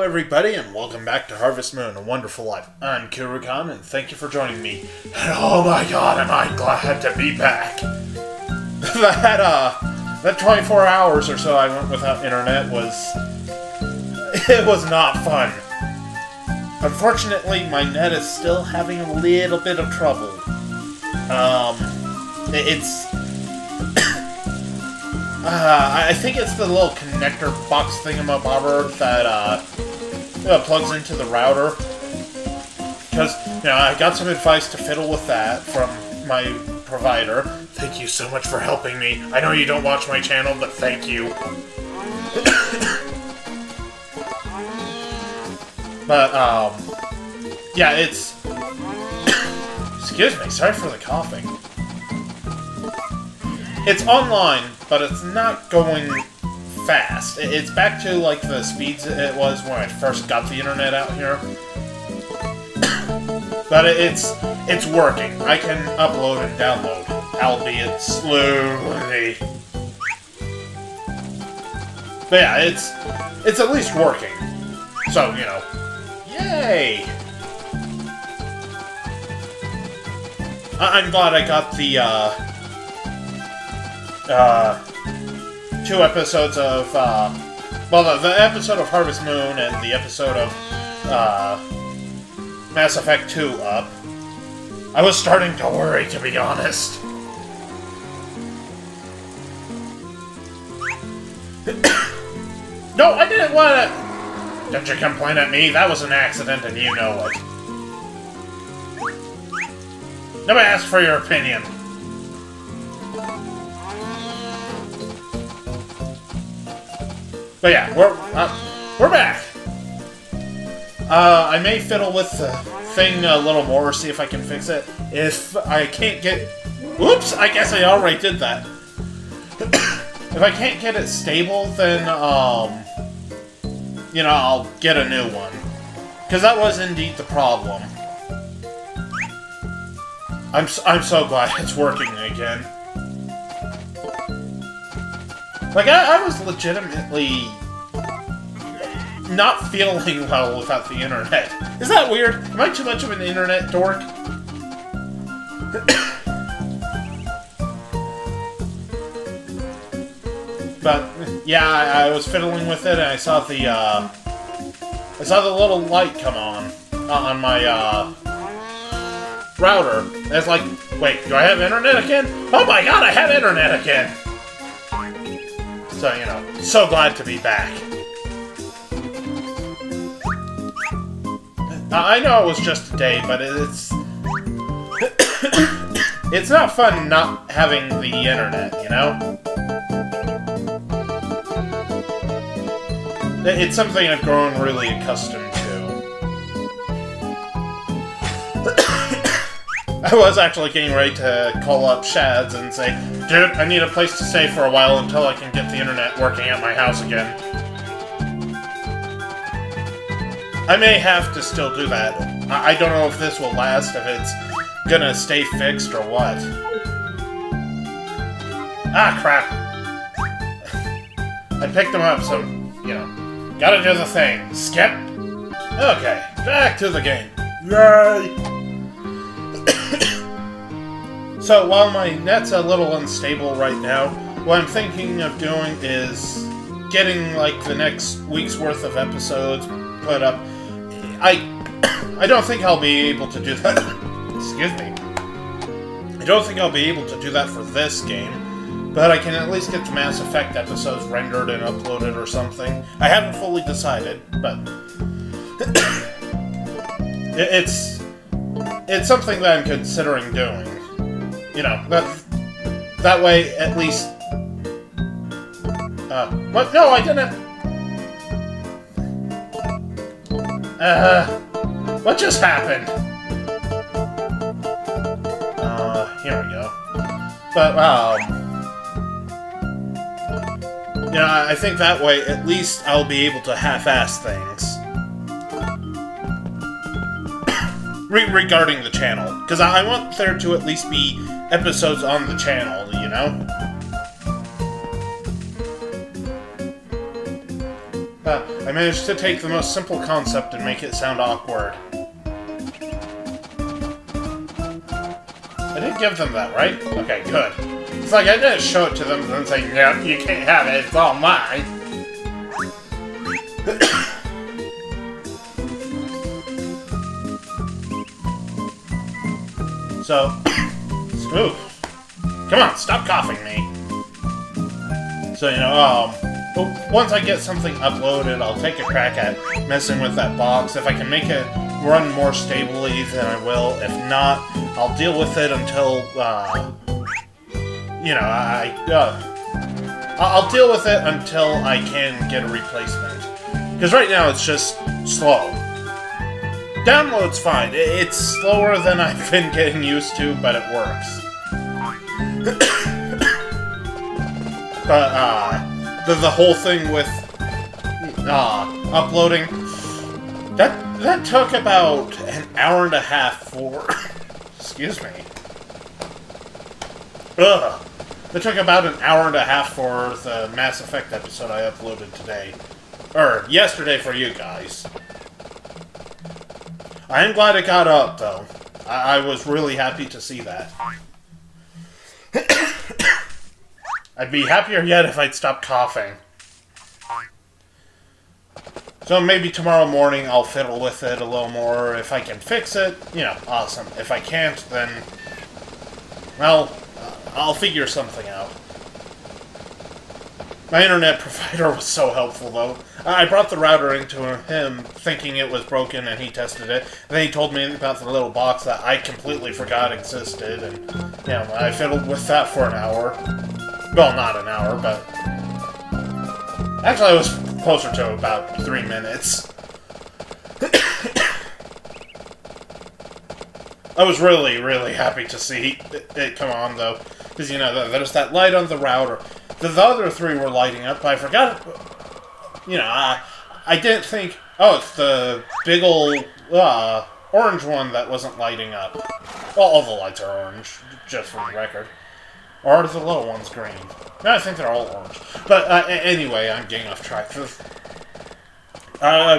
everybody, and welcome back to Harvest Moon, A Wonderful Life. I'm Kirukan, and thank you for joining me. And oh my god, am I glad to be back! That 24 hours or so I went without internet it was not fun. Unfortunately, my net is still having a little bit of trouble. I think it's the little connector box thingamabobber that plugs into the router. Because, I got some advice to fiddle with that from my provider. Thank you so much for helping me. I know you don't watch my channel, but thank you. But, yeah, it's... Excuse me, sorry for the coughing. It's online, but it's not going fast. It's back to, like, the speeds it was when I first got the internet out here. But it's working. I can upload and download, albeit slowly. But yeah, it's at least working. So, yay! I'm glad I got the, 2 episodes of, the episode of Harvest Moon and the episode of, Mass Effect 2 up. I was starting to worry, to be honest. No, I didn't want to... Don't you complain at me? That was an accident and you know it. Nobody asked for your opinion. But yeah, we're back. I may fiddle with the thing a little more, see if I can fix it. If I can't get... Whoops! I guess I already did that. If I can't get it stable, then, I'll get a new one. Because that was indeed the problem. I'm so glad it's working again. Like, I was legitimately not feeling well without the internet. Is that weird? Am I too much of an internet dork? But, yeah, I was fiddling with it and I saw the little light come on my, router. And it's like, wait, do I have internet again? Oh my god, I have internet again! So, so glad to be back. I know it was just a day, but it's... it's not fun not having the internet, It's something I've grown really accustomed to. I was actually getting ready to call up Shads and say, dude, I need a place to stay for a while until I can get the internet working at my house again. I may have to still do that. I don't know if this will last, if it's gonna stay fixed or what. Ah, crap. I picked them up, so, gotta do the thing. Skip. Okay, back to the game. Yay! So, while my net's a little unstable right now, what I'm thinking of doing is getting, like, the next week's worth of episodes put up. I don't think I'll be able to do that. Excuse me. I don't think I'll be able to do that for this game, but I can at least get the Mass Effect episodes rendered and uploaded or something. I haven't fully decided, but it's something that I'm considering doing. That way, at least... what? No, I didn't... what just happened? Here we go. But, I think that way, at least I'll be able to half-ass things. Regarding the channel. Because I want there to at least be episodes on the channel, I managed to take the most simple concept and make it sound awkward. I did give them that, right? Okay, good. It's like I didn't show it to them and then say, no, you can't have it, it's all mine. So, ooh, come on, stop coughing me. So, once I get something uploaded, I'll take a crack at messing with that box. If I can make it run more stably, then I will. If not, I'll deal with it until, I'll deal with it until I can get a replacement. Because right now it's just slow. Download's fine. It's slower than I've been getting used to, but it works. But, the whole thing with, uploading, that took about an hour and a half for, excuse me. Ugh. It took about an hour and a half for the Mass Effect episode I uploaded today. Or, yesterday for you guys. I am glad it got up, though. I was really happy to see that. I'd be happier yet if I'd stop coughing. So maybe tomorrow morning I'll fiddle with it a little more. If I can fix it, awesome. If I can't, then, well, I'll figure something out. My internet provider was so helpful, though. I brought the router into him thinking it was broken, and he tested it. And then he told me about the little box that I completely forgot existed, and, I fiddled with that for an hour. Well, not an hour, but... Actually, it was closer to about 3 minutes. I was really, really happy to see it come on, though. Because, there's that light on the router. The other three were lighting up, but I forgot... I didn't think... Oh, it's the big old orange one that wasn't lighting up. Well, all the lights are orange, just for the record. Or are the little ones green? No, I think they're all orange. But anyway, I'm getting off track. I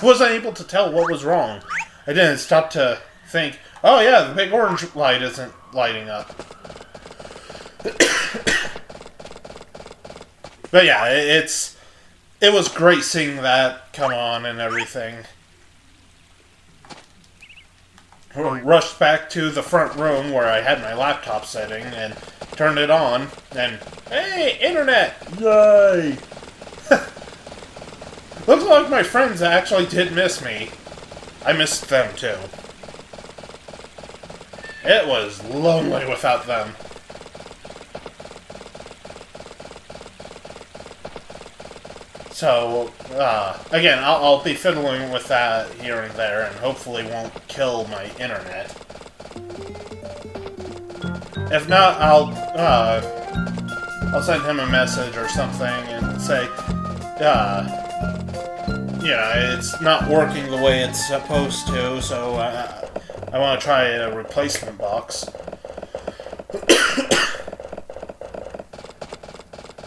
wasn't able to tell what was wrong. I didn't stop to think, oh yeah, the big orange light isn't lighting up. But yeah, it was great seeing that come on and everything. Rushed back to the front room where I had my laptop setting and turned it on, and hey, internet! Yay! Looks like my friends actually did miss me. I missed them too. It was lonely without them. So, again, I'll be fiddling with that here and there, and hopefully won't kill my internet. If not, I'll send him a message or something and say, it's not working the way it's supposed to, so I want to try a replacement box.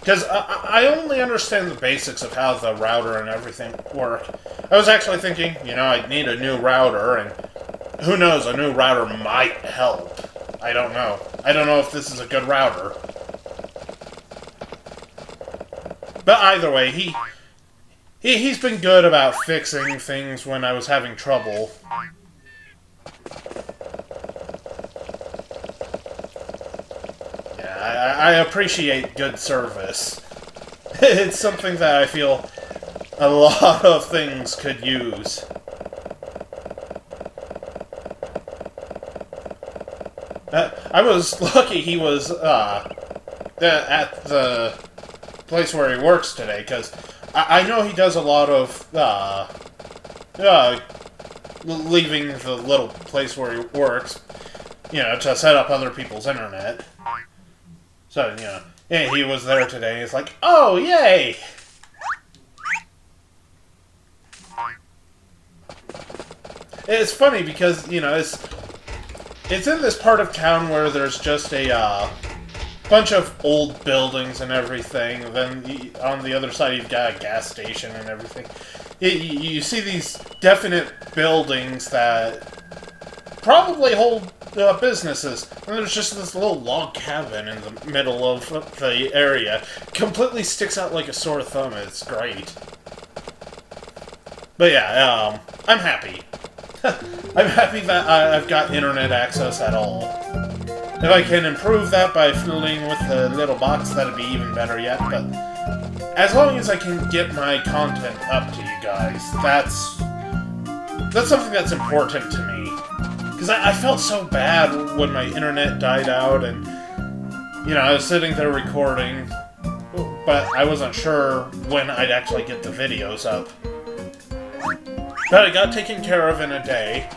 Because I only understand the basics of how the router and everything work. I was actually thinking, I'd need a new router, and who knows, a new router might help. I don't know. I don't know if this is a good router. But either way, he's been good about fixing things when I was having trouble. I appreciate good service. It's something that I feel a lot of things could use. I was lucky he was at the place where he works today, because I know he does a lot of leaving the little place where he works, to set up other people's internet. So, yeah, he was there today. It's like, oh, yay! It's funny because, it's in this part of town where there's just a bunch of old buildings and everything. Then on the other side, you've got a gas station and everything. You see these definite buildings that probably hold businesses. And there's just this little log cabin in the middle of the area. Completely sticks out like a sore thumb. It's great. But yeah, I'm happy. I'm happy that I've got internet access at all. If I can improve that by fiddling with the little box, that'd be even better yet, but as long as I can get my content up to you guys, that's something that's important to me. Because I felt so bad when my internet died out, and, you know, I was sitting there recording, but I wasn't sure when I'd actually get the videos up. But I got taken care of in a day,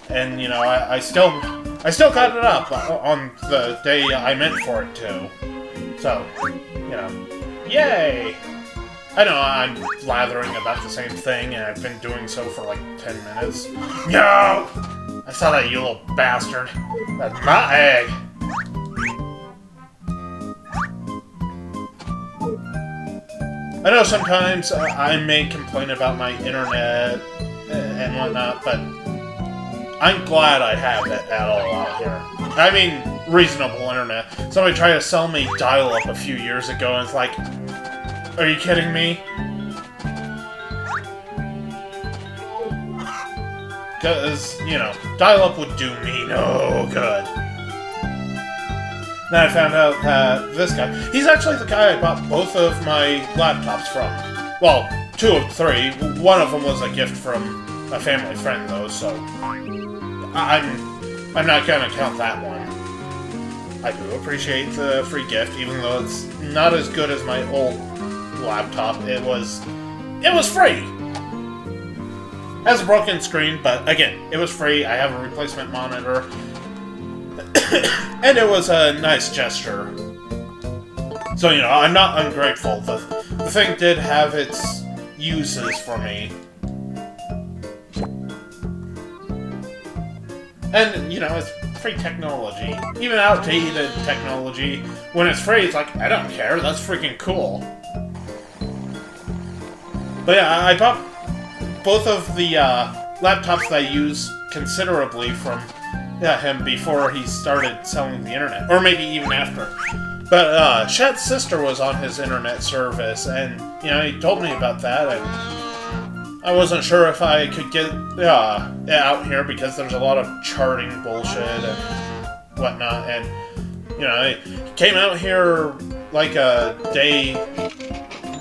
and, you know, I still got it up on the day I meant for it to. So, you know, yay! I know I'm blathering about the same thing, and I've been doing so for like 10 minutes. No! I saw that, you little bastard. That's my egg. I know sometimes I may complain about my internet and whatnot, but I'm glad I have it at all out here. I mean, reasonable internet. Somebody tried to sell me dial-up a few years ago, and it's like, are you kidding me? Because, you know, dial-up would do me no good. Then I found out that this guy, he's actually the guy I bought both of my laptops from. Well, 2 of 3. One of them was a gift from a family friend, though, so I'm not gonna count that one. I do appreciate the free gift, even though it's not as good as my old laptop. It was free. Has a broken screen, but again, it was free. I have a replacement monitor. And it was a nice gesture. So, you know, I'm not ungrateful. The thing did have its uses for me. And, you know, it's free technology. Even outdated technology, when it's free, it's like, I don't care, that's freaking cool. But yeah, I bought both of the laptops that I use considerably from him before he started selling the internet. Or maybe even after. But Shad's sister was on his internet service, and, you know, he told me about that, and I wasn't sure if I could get out here because there's a lot of charting bullshit and whatnot, and, you know, he came out here like a day,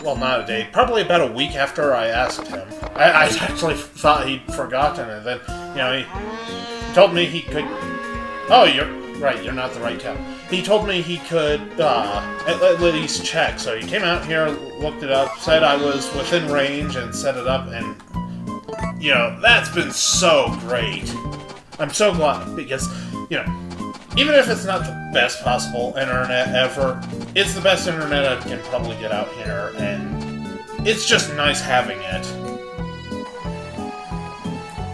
well, not a day, probably about a week after I asked him. I actually thought he'd forgotten, and then, you know, he told me he could... Oh, you're right, you're not the right town. He told me he could at least check, so he came out here, looked it up, said I was within range, and set it up, and, you know, that's been so great. I'm so glad, because, you know, even if it's not the best possible internet ever, it's the best internet I can probably get out here, and it's just nice having it.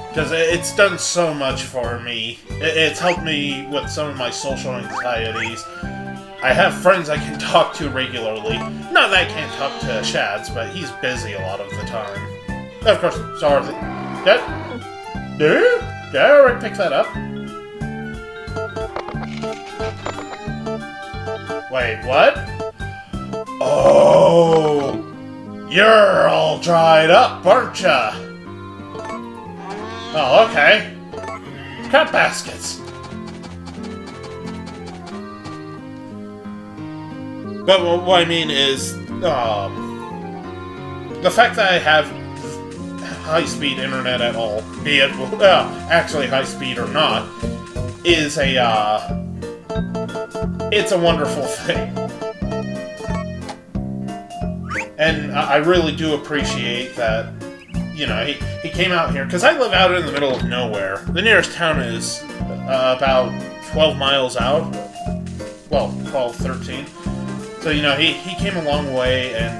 Because it's done so much for me. It's helped me with some of my social anxieties. I have friends I can talk to regularly. Not that I can't talk to Shad's, but he's busy a lot of the time. Of course, sorry. Did I already pick that up? Wait, what? Oh! You're all dried up, aren't ya? Oh, okay. Cut baskets. But what I mean is, the fact that I have high-speed internet at all, be it actually high-speed or not, is it's a wonderful thing. And I really do appreciate that. You know, he came out here, because I live out in the middle of nowhere. The nearest town is about 12 miles out. Well, 12, 13. So, you know, he came a long way, and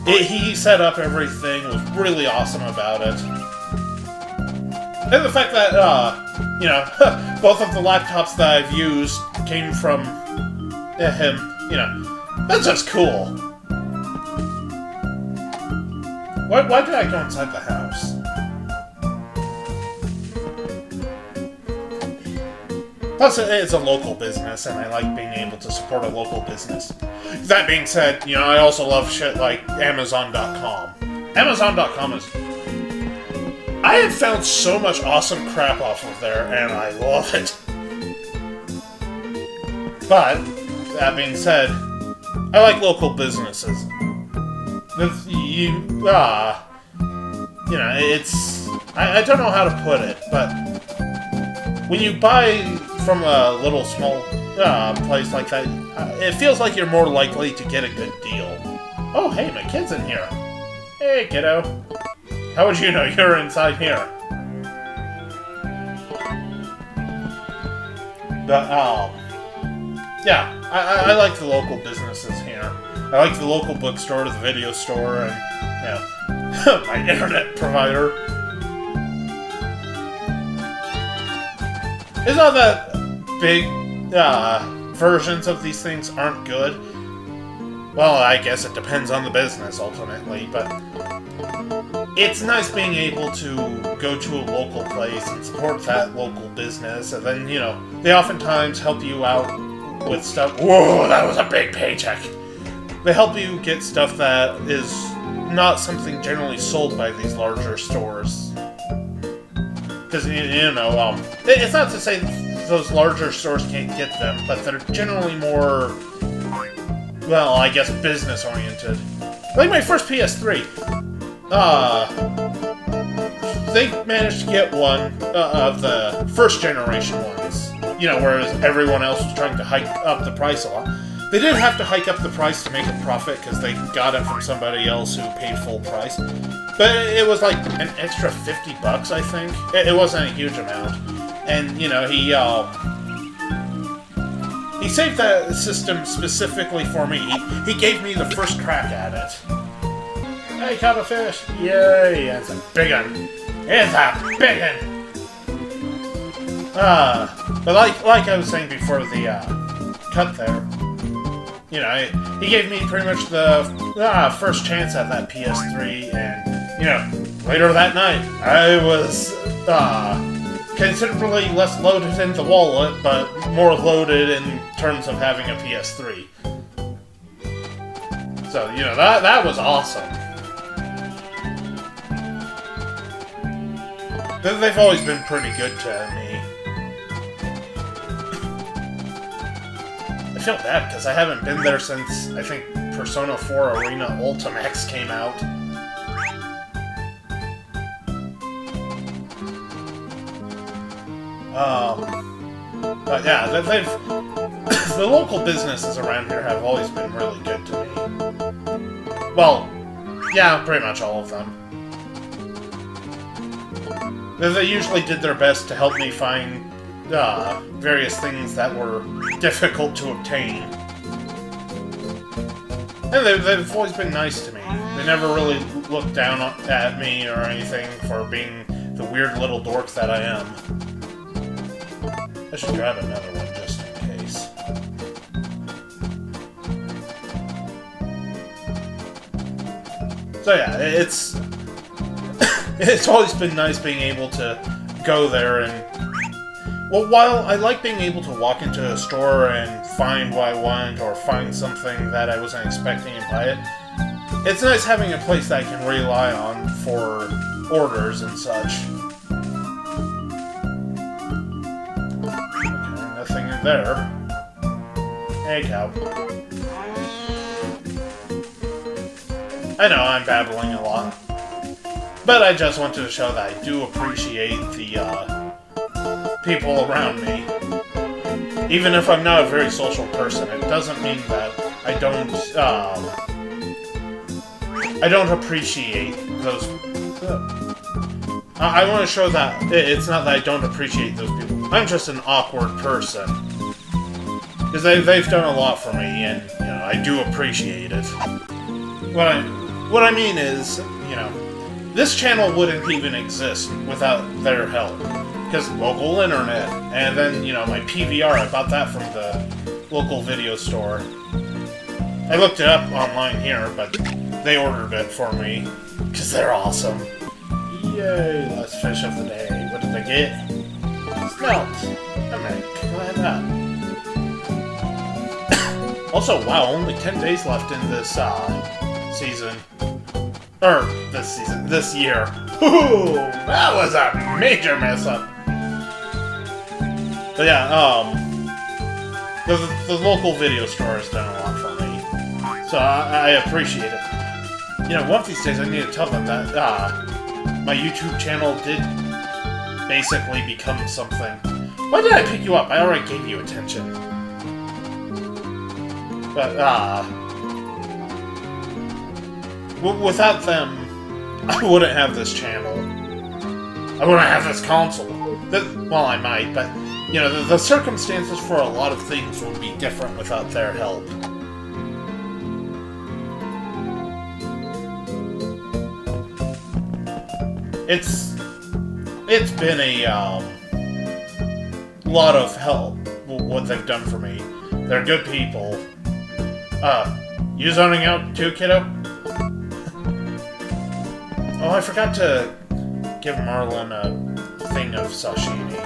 he set up everything, was really awesome about it. And the fact that, you know, both of the laptops that I've used came from him, you know, that's just cool. Why did I go inside the house? Plus, it's a local business, and I like being able to support a local business. That being said, you know, I also love shit like Amazon.com. Amazon.com is... I have found so much awesome crap off of there, and I love it. But, that being said, I like local businesses. You know, it's... I don't know how to put it, but when you buy from a little small place like that, it feels like you're more likely to get a good deal. Oh, hey, my kid's in here. Hey, kiddo. How would you know you're inside here? But, yeah, I like the local businesses here. I like the local bookstore, the video store, and, you know, my internet provider. It's not that big versions of these things aren't good. Well, I guess it depends on the business, ultimately, but it's nice being able to go to a local place and support that local business, and then, you know, they oftentimes help you out with stuff. Whoa, that was a big paycheck! They help you get stuff that is not something generally sold by these larger stores. Because, you know, it's not to say those larger stores can't get them, but they're generally more, well, I guess business-oriented. Like my first PS3. They managed to get one of the first-generation ones. You know, whereas everyone else was trying to hike up the price a lot. They did have to hike up the price to make a profit, because they got it from somebody else who paid full price. But it was like an extra $50, I think. It wasn't a huge amount. And, you know, he saved that system specifically for me. He gave me the first crack at it. Hey, caught a fish! Yay! It's a big one! It's a big one! But like I was saying before the cut there, you know, he gave me pretty much the first chance at that PS3, and, you know, later that night, I was considerably less loaded in the wallet, but more loaded in terms of having a PS3. So, you know, that was awesome. They've always been pretty good to me. I feel bad, because I haven't been there since, I think, Persona 4 Arena Ultimax came out. But yeah, they've... the local businesses around here have always been really good to me. Well, yeah, pretty much all of them. They usually did their best to help me find various things that were difficult to obtain. And they've always been nice to me. They never really looked down at me or anything for being the weird little dork that I am. I should grab another one just in case. So yeah, it's always been nice being able to go there and... Well, while I like being able to walk into a store and find what I want, or find something that I wasn't expecting and buy it, it's nice having a place that I can rely on for orders and such. Okay, nothing in there. Hey, cow. I know, I'm babbling a lot. But I just wanted to show that I do appreciate the, people around me. Even if I'm not a very social person, it doesn't mean that I don't appreciate those... I want to show that it's not that I don't appreciate those people. I'm just an awkward person. Because they've done a lot for me, and, you know, I do appreciate it. What I mean is, you know, this channel wouldn't even exist without their help. Because local internet, and then, you know, my PVR, I bought that from the local video store. I looked it up online here, but they ordered it for me, because they're awesome. Yay, last fish of the day. What did they get? Smelt. I'm glad that. Also, wow, only 10 days left in this, season. This year. Ooh, that was a major mess up. But yeah, the local video store has done a lot for me. So I appreciate it. You know, one of these days I need to tell them that, my YouTube channel did basically become something. Why did I pick you up? I already gave you attention. But, without them, I wouldn't have this channel. I wouldn't have this console. Well, I might, but, you know, the circumstances for a lot of things would be different without their help. It's been a, lot of help, what they've done for me. They're good people. You zoning out too, kiddo? Oh, I forgot to give Marlin a thing of sashimi.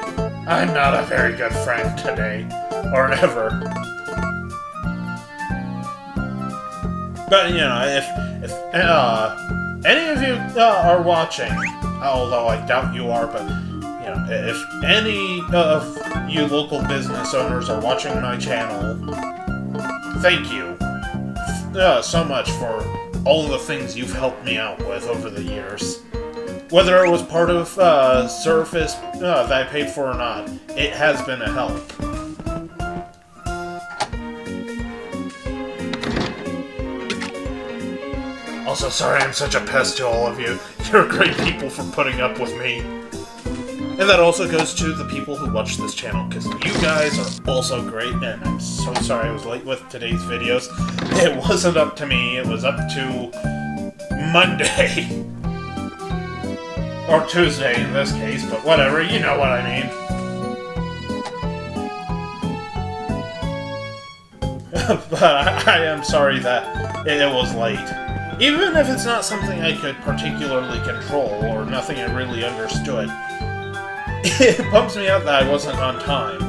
I'm not a very good friend today. Or ever. But, you know, if any of you are watching, although I doubt you are, but, you know, if any of you local business owners are watching my channel, thank you so much for all the things you've helped me out with over the years. Whether it was part of Surface that I paid for or not, it has been a help. Also, sorry I'm such a pest to all of you. You're great people for putting up with me. And that also goes to the people who watch this channel, because you guys are also great, and I'm so sorry I was late with today's videos. It wasn't up to me, it was up to Monday. Or Tuesday in this case, but whatever, you know what I mean. But I am sorry that it was late. Even if it's not something I could particularly control, or nothing I really understood, it bums me out that I wasn't on time.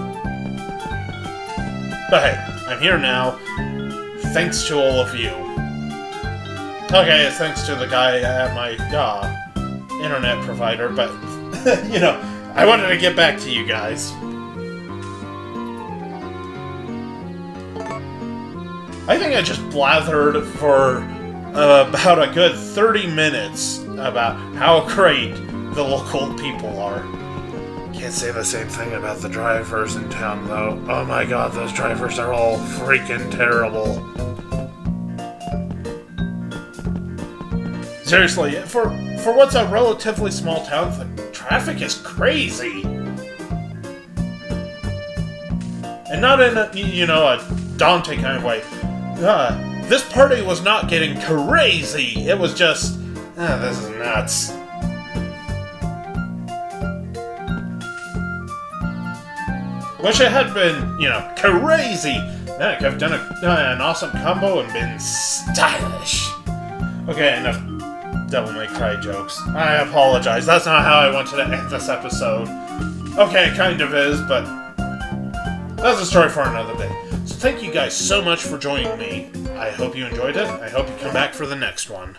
But hey, I'm here now. Thanks to all of you. Okay, thanks to the guy at my internet provider, but, you know, I wanted to get back to you guys. I think I just blathered for about a good 30 minutes about how great the local people are. Can't say the same thing about the drivers in town, though. Oh my god, those drivers are all freaking terrible. Seriously, for what's a relatively small town, the traffic is crazy. And not in a, you know, a daunting kind of way. This party was not getting crazy. It was just, this is nuts. Wish it had been, you know, crazy. Then I could have done an awesome combo and been stylish. Okay, enough Devil May Cry jokes. I apologize. That's not how I wanted to end this episode. Okay, it kind of is, but that's a story for another day. So thank you guys so much for joining me. I hope you enjoyed it. I hope you come back for the next one.